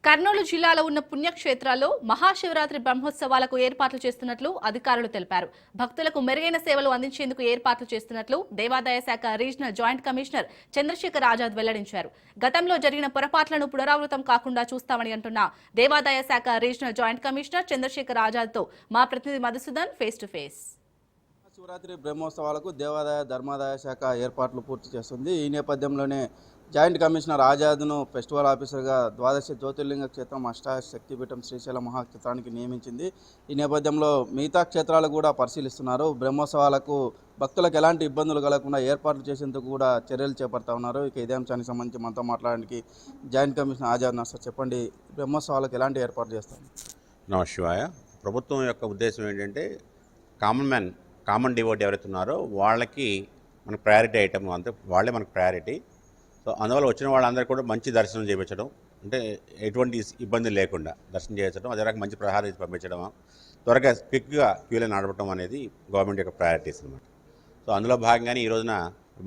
కర్నూలు జిల్లాలో ఉన్న పుణ్యక్షేత్రాల్లో మహాశివరాత్రి బ్రహ్మోత్సవాలకు ఏర్పాట్లు చేస్తున్నట్లు అధికారులు తెలిపారు. భక్తులకు మెరుగైన సేవలు అందించేందుకు ఏర్పాట్లు చేస్తున్నట్లు దేవాదాయ శాఖ regional joint commissioner Chandrashekhar Azad వెల్లడించారు. గతంలో జరిగిన పొరపాట్లను పునరావృతం కాకుండా చూస్తామని అంటున్న దేవాదాయ శాఖ రీజనల్ జాయింట్ కమిషనర్ చంద్రశేఖర్ ఆజాద్తో మా ప్రతినిధి Madhusudan face to face. Shivaratri బ్రహ్మోత్సవాలకు దేవాదాయ ధర్మాదాయ శాఖ ఏర్పాట్లు పూర్తి చేస్తుంది. ఈ నేపథ్యంలోనే జాయింట్ కమిషనర్ ఆజాద్ను ఫెస్టివల్ ఆఫీసర్గా ద్వాదశ జ్యోతిర్లింగ క్షేత్రం అష్టాశక్తిపీఠం శ్రీశైలం మహాక్షేత్రానికి నియమించింది. ఈ నేపథ్యంలో మిగతా క్షేత్రాలు కూడా పరిశీలిస్తున్నారు. బ్రహ్మోత్సవాలకు భక్తులకు ఎలాంటి ఇబ్బందులు కలగకుండా ఏర్పాట్లు చేసేందుకు కూడా చర్యలు చేపడతా ఉన్నారు. ఇక ఇదే అంశానికి సంబంధించి మనతో మాట్లాడడానికి జాయింట్ కమిషనర్ ఆజాద్ సార్, చెప్పండి, బ్రహ్మోత్సవాలకు ఎలాంటి ఏర్పాట్లు చేస్తారు? నమశివాయ. ప్రభుత్వం యొక్క ఉద్దేశం ఏంటంటే కామన్ డివోటీ ఎవరైతే ఉన్నారో వాళ్ళకి మనకు ప్రయారిటీ ఐటమ్, అంతే వాళ్ళే మనకు ప్రయారిటీ. సో అందువల్ల వచ్చిన వాళ్ళందరూ కూడా మంచి దర్శనం చేయించడం, అంటే ఎటువంటి ఇబ్బంది లేకుండా దర్శనం చేయించడం, అదే రకంగా మంచి ప్రహారం ఇచ్చి పంపించడం, త్వరగా క్విక్గా క్యూలో నడపడం అనేది గవర్నమెంట్ యొక్క ప్రయారిటీస్ అనమాట. సో అందులో భాగంగానే ఈ రోజున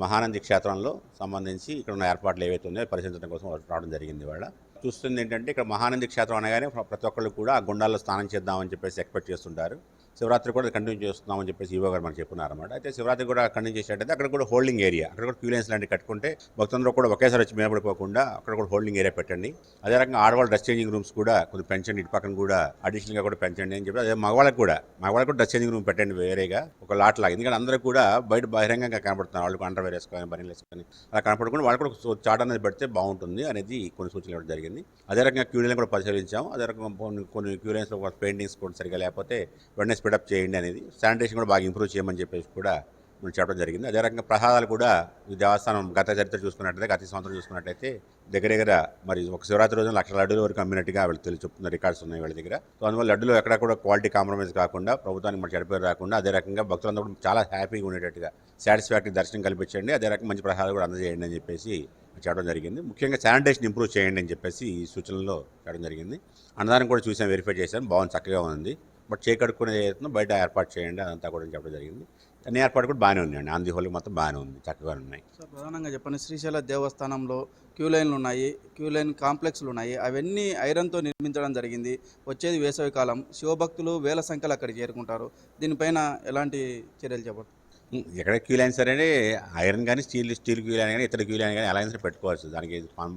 మహానంది క్షేత్రంలో సంబంధించి ఇక్కడ ఉన్న ఏర్పాట్లు ఏవైతే ఉన్నాయో పరిశీలించడం కోసం రావడం జరిగింది. వాళ్ళ చూస్తుంది ఏంటంటే ఇక్కడ మహానంది క్షేత్రం అనగానే ప్రతి ఒక్కళ్ళు కూడా ఆ గుండాల్లో స్నానం చేద్దామని చెప్పేసి ఎక్స్పెక్ట్ చేస్తుంటారు. శివరాత్రి కూడా కంటిన్యూ చేస్తున్నామని చెప్పేసి ఈవో గారు మనకు చెప్పున్నారన్నమాట. అయితే శివరాత్రి కూడా కంటిన్యూ చేసేటైతే అక్కడ కూడా హోల్డింగ్ ఏరియా, అక్కడ కూడా క్యూ లైన్స్ లాంటివి కట్టుకుంటే భక్తులందరూ కూడా ఒకేసారి వచ్చి మీద పడిపోకుండా అక్కడ కూడా హోల్డింగ్ ఏరియా పెట్టండి. అదే రకంగా ఆడవాళ్ళ డ్రెస్ చేంజింగ్ రూమ్స్ కూడా కొంచెం పెంచండి, ఇటు పక్కన కూడా అడిషనల్గా కూడా పెంచండి అని చెప్పి. అదే మగవాళ్ళకి కూడా డ్రెస్ చేంజింగ్ రూమ్ పెట్టండి వేరేగా ఒక లాట్ లాగా. ఎందుకంటే అందరూ కూడా బయట బహిరంగంగా కనపడుతున్నారు. వాళ్ళు అండర్వేర్ వేసుకొని బనీలు వేసుకొని అలా కనపడకుండా వాళ్ళు కూడా చాట్ అనేది పెడితే బాగుంటుంది అనేది కొన్ని సూచనలు ఇవ్వడం జరిగింది. అదే రకంగా క్యూ లైన్ కూడా పరిశీలించాము. అదే రకంగా కొన్ని క్యూ లైన్స్లో పెయింటింగ్స్ కూడా సరిగా లేకపోతే వెంటనే స్పీడప్ చేయండి అనేది, శానిటేషన్ కూడా బాగా ఇంప్రూవ్ చేయమని చెప్పేసి కూడా మనం చెప్పడం జరిగింది. అదే రకంగా ప్రసాదాలు కూడా దేవస్థానం గత చరిత్ర చూసుకున్నట్లయితే, గత సంవత్సరం చూసుకున్నట్లయితే దగ్గర మరి ఒక శివరాత్రి రోజున 1,00,000 లడ్డూల వరకు అమ్మినట్టుగా వాళ్ళు చెప్తున్న రికార్డ్స్ ఉన్నాయి వాళ్ళ దగ్గర. సో అందువల్ల లడ్డులో ఎక్కడ కూడా క్వాలిటీ కాంప్రమైజ్ కాకుండా, ప్రభుత్వానికి మన చెడిపోయి రాకుండా, అదే రకంగా భక్తులందరూ కూడా చాలా హ్యాపీగా ఉండేటట్టుగా సాటిస్ఫాక్టరీ దర్శనం కల్పించండి, అదే రకంగా మంచి ప్రసాదాలు కూడా అందజేయండి అని చెప్పేసి చేయడం జరిగింది. ముఖ్యంగా శానిటేషన్ ఇంప్రూవ్ చేయండి అని చెప్పేసి ఈ సూచనలో చేయడం జరిగింది. అన్నదానం కూడా చూసాం, వెరిఫై చేశాను, బాగుంది, చక్కగా ఉంది. బట్ చేకడుక్కునేది ఏదైతుందో బయట ఏర్పాటు చేయండి అదంతా కూడా చెప్పడం జరిగింది. అన్ని ఏర్పాటు కూడా బాగానే ఉన్నాయండి. ఆంధ్ర హోలీ మొత్తం బాగానే ఉంది, చక్కగా ఉన్నాయి. సార్, ప్రధానంగా చెప్పండి, శ్రీశైల దేవస్థానంలో క్యూ లైన్లు ఉన్నాయి, క్యూ లైన్ కాంప్లెక్స్లు ఉన్నాయి, అవన్నీ ఐరన్తో నిర్మించడం జరిగింది. వచ్చేది వేసవి కాలం, శివభక్తులు వేల సంఖ్యలో అక్కడికి చేరుకుంటారు. దీనిపైన ఎలాంటి చర్యలు చేపడతారు? ఎక్కడ క్యూ లైన్స్ సరే ఐరన్ కానీ స్టీల్ క్యూ లైన్ కానీ ఇతర క్యూ లైన్ కానీ అలయన్స్ పెట్టుకోవచ్చు, దానికి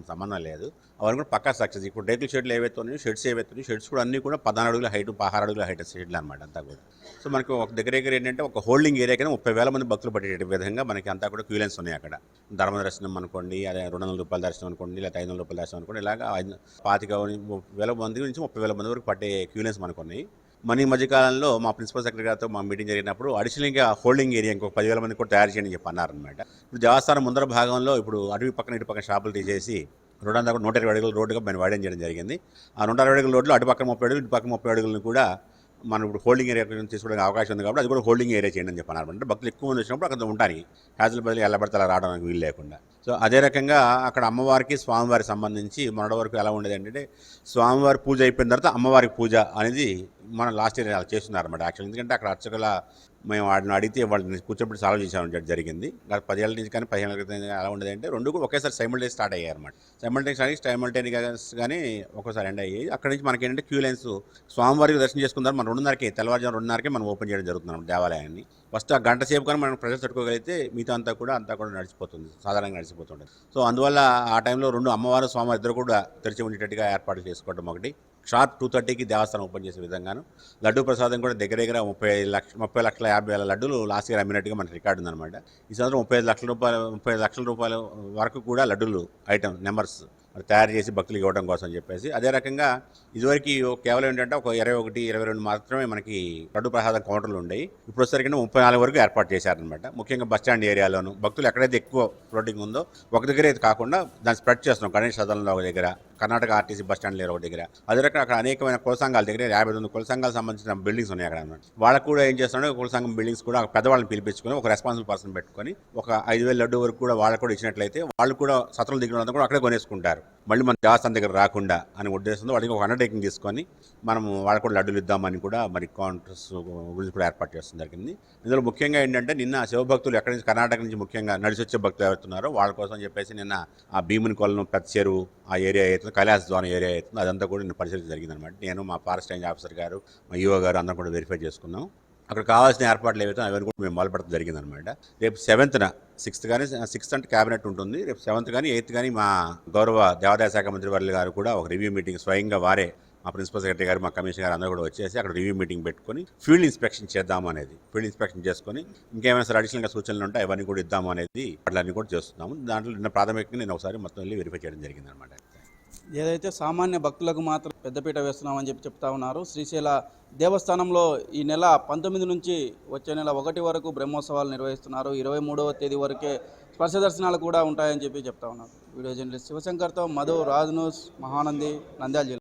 సంబంధం లేదు. అవన్నీ కూడా పక్కా సక్సెస్. ఇప్పుడు రేకుల షెడ్లు ఏవైతే ఉన్నాయో, షెడ్స్ ఏవైతే ఉన్నాయో, షెడ్స్ కూడా అన్నీ కూడా 14 అడుగుల హైట్, 16 అడుగుల హైట్ షెడ్లు అనమాట అంతా కూడా. సో మనకి ఒక దగ్గర ఏంటంటే ఒక హోల్డింగ్ ఏరియా కింద 30,000 మంది భక్తులు పట్టేట విధంగా మనకి అంతా కూడా క్యూ లైన్స్ ఉన్నాయి. అక్కడ ధర్మ దర్శనం అనుకోండి, అదే 200 రూపాయల దర్శనం అనుకోండి, లేదా 500 రూపాయల దర్శనం అనుకోండి, ఇలాగా 25,000 మంది నుంచి 30,000 మంది వరకు పట్టే క్యూ లైన్స్ మనకు ఉన్నాయి. మన ఈ మధ్యకాలంలో మా ప్రిన్సిపల్ సెక్రటరీ గారితో మా మీటింగ్ జరిగినప్పుడు అడిషనల్గా హోల్డింగ్ ఏరియా ఇంకొక 10,000 మంది కూడా తయారు చేయండి చెప్పి అన్నారనమాట. ఇప్పుడు దేవస్థానం ముందర భాగంలో ఇప్పుడు అటవీ పక్కన ఇటు పక్కన షాపులు తీసేసి 120 అడుగుల రోడ్డుగా మనం వైడెన్ చేయడం జరిగింది. ఆ 120 అడుగుల రోడ్లు అటు పక్కన 30 అడుగులు, ఇటు పక్కన 30 అడుగులను కూడా మనం ఇప్పుడు హోల్డింగ్ ఏరియా తీసుకోవడానికి అవకాశం ఉంది కాబట్టి అది కూడా హోల్డింగ్ ఏరియా చేయండి అని చెప్పన్నారు. అంటే భక్తులు ఎక్కువ మంది వచ్చినప్పుడు అక్కడ ఉంటాయి, హ్యాజుల బదులు ఎల్లబడితే అలా రావడానికి వీలు లేకుండా. సో అదే రకంగా అక్కడ అమ్మవారికి స్వామివారికి సంబంధించి మొన్నటి వరకు ఎలా ఉండేది అంటే, స్వామివారి పూజ అయిపోయిన తర్వాత అమ్మవారికి పూజ అనేది మనం లాస్ట్ ఇయర్ అలా చేస్తున్నారన్నమాట. యాక్చువల్ ఎందుకంటే అక్కడ అర్చకుల మేము వాడిని అడిగితే వాళ్ళని కూర్చోబెట్టి సాల్వ్ చేసామని జరిగింది. గత 10 ఏళ్ళ నుంచి కానీ 15 ఏళ్ళ క్రితం ఎలా ఉండేది అంటే, రెండు కూడా ఒకేసారి సైమల్టేనియస్ స్టార్ట్ అయ్యాయి అనమాట. సైమల్టేనియస్ కానీ ఒక్కోసారి ఎండ్ అయ్యాయి. అక్కడి నుంచి మనకి ఏంటంటే క్యూ లైన్స్ స్వామివారికి దర్శనం చేసుకుంటారు. మనం 2:30కి తెల్లవారుజాము 2:30కి మనం ఓపెన్ చేయడం జరుగుతుంది దేవాలయాన్ని. ఫస్ట్ ఆ గంట సేపు కానీ మనం ప్రజలు తట్టుకోగలిగితే మిగతా అంతా కూడా నడిచిపోతుంది, సాధారణంగా నడిచిపోతుంటుంది. సో అందువల్ల ఆ టైంలో 2 అమ్మవారు స్వామివారి ఇద్దరు కూడా తెరిచి ఉండేటట్టుగా ఏర్పాటు చేసుకోవడం ఒకటి. షార్ప్ 2:30కి దేవస్థానం ఓపెన్ చేసే విధంగాను. లడ్డూ ప్రసాదం కూడా దగ్గర 30,50,000 లడ్డూలు లాస్ట్ ఇయర్ అమ్మినట్టుగా మనకి రికార్డు ఉందన్నమాట. ఈ సంవత్సరం 35 లక్షల రూపాయల వరకు కూడా లడ్డూలు ఐటమ్ నెంబర్స్ తయారు చేసి భక్తులకు ఇవ్వడం కోసం చెప్పేసి. అదే రకంగా ఇదివరకు కేవలం ఏంటంటే ఒక 21, 22 మాత్రమే మనకి లడ్డు ప్రసాదం కౌంటర్లు ఉండేవి. ఇప్పుడు వచ్చేసరికి 34 వరకు ఏర్పాటు చేశారనమాట. ముఖ్యంగా బస్టాండ్ ఏరియాలోను భక్తులు ఎక్కడైతే ఎక్కువ ఫ్లోటింగ్ ఉందో ఒక దగ్గర అయితే కాకుండా దాన్ని స్ప్రెడ్ చేస్తున్నాం. గణేష్ సదనంలో ఒక దగ్గర, కర్ణాటక ఆర్టీసీ బస్టాండ్ లేరు ఒక దగ్గర, అదే రకంగా అక్కడ అనేకమైన కుల సంఘాల దగ్గర 59 కుల సంఘాలకు సంబంధించిన బిల్డింగ్స్ ఉన్నాయి అక్కడ అనమాట. వాళ్ళకు కూడా ఏం చేస్తున్నాడు, కుల సంఘం బిల్డింగ్స్ కూడా పెద్దవాళ్ళని పిలిపించుకొని ఒక రెస్పాన్సిబుల్ పర్సన్ పెట్టుకొని ఒక 5,000 లడ్డు వరకు కూడా వాళ్ళకు కూడా ఇచ్చినట్లయితే వాళ్ళు కూడా సత్రం దిగిన కూడా అక్కడే కొనేసుకుంటారు. మళ్ళీ మన దేవస్థానం దగ్గర రాకుండా అనే ఉద్దేశంతో వాడికి ఒక అండర్టేకింగ్ తీసుకొని మనము వాళ్ళకు కూడా లడ్డూలు ఇద్దామని కూడా మరి కౌంటర్స్ గురించి కూడా ఏర్పాటు చేస్తుంది జరిగింది. ఇందులో ముఖ్యంగా ఏంటంటే నిన్న శివభక్తులు ఎక్కడి నుంచి కర్ణాటక నుంచి ముఖ్యంగా నడిచి వచ్చే భక్తులు ఎవరుతున్నారో వాళ్ళ కోసం చెప్పేసి నిన్న ఆ భీముని కొలను పెద్ద చెరువు ఆ ఏరియా అవుతుంది, కైలాస ద్వారం ఏరియా అవుతుంది, అదంతా కూడా నిన్న పరిశీలన జరిగిందనమాట. నేను మా ఫారెస్ట్ రేంజ్ ఆఫీసర్ గారు మా ఈఓ గారు అందరం కూడా వెరిఫై చేసుకున్నాం. అక్కడ కావాల్సిన ఏర్పాట్లు ఏవైతే అవన్నీ కూడా మేము మొదలుపెట్టడం జరిగిందనమాట. రేపు 7th 6th కానీ 6th అంటే క్యాబినెట్ ఉంటుంది. రేపు 7th కానీ 8th కానీ మా గౌరవ దేవాదాయ శాఖ మంత్రి వర్యులు గారు కూడా ఒక రివ్యూ మీటింగ్ స్వయంగా వారే మా ప్రిన్సిపల్ సెక్రటరీ గారు మా కమిషనర్ గారు అందరూ కూడా వచ్చేసి అక్కడ రివ్యూ మీటింగ్ పెట్టుకొని ఫీల్డ్ ఇన్స్పెక్షన్ చేద్దాము అనేది, ఫీల్డ్ ఇన్స్పెక్షన్ చేసుకొని ఇంకేమైనా సరే అడిషనల్గా సూచనలు ఉంటే అవన్నీ కూడా ఇద్దాము అనేది అట్లన్నీ కూడా చేస్తున్నాము. దాంట్లో నిన్న ప్రాథమికంగా నేను ఒకసారి మొత్తం వెళ్ళి వెరిఫై చేయడం జరిగిందనమాట. ఏదైతే సామాన్య భక్తులకు మాత్రం పెద్దపీట వేస్తున్నామని చెప్తా ఉన్నారు. శ్రీశైల దేవస్థానంలో ఈ నెల 19 నుంచి వచ్చే నెల 1 వరకు బ్రహ్మోత్సవాలు నిర్వహిస్తున్నారు. 23వ తేదీ వరకే స్పర్శ దర్శనాలు కూడా ఉంటాయని చెప్తా ఉన్నారు. వీడియో జర్నలిస్ట్ శివశంకర్తో మధు, రాజ్ న్యూస్, మహానంది, నంద్యాల జిల్లా.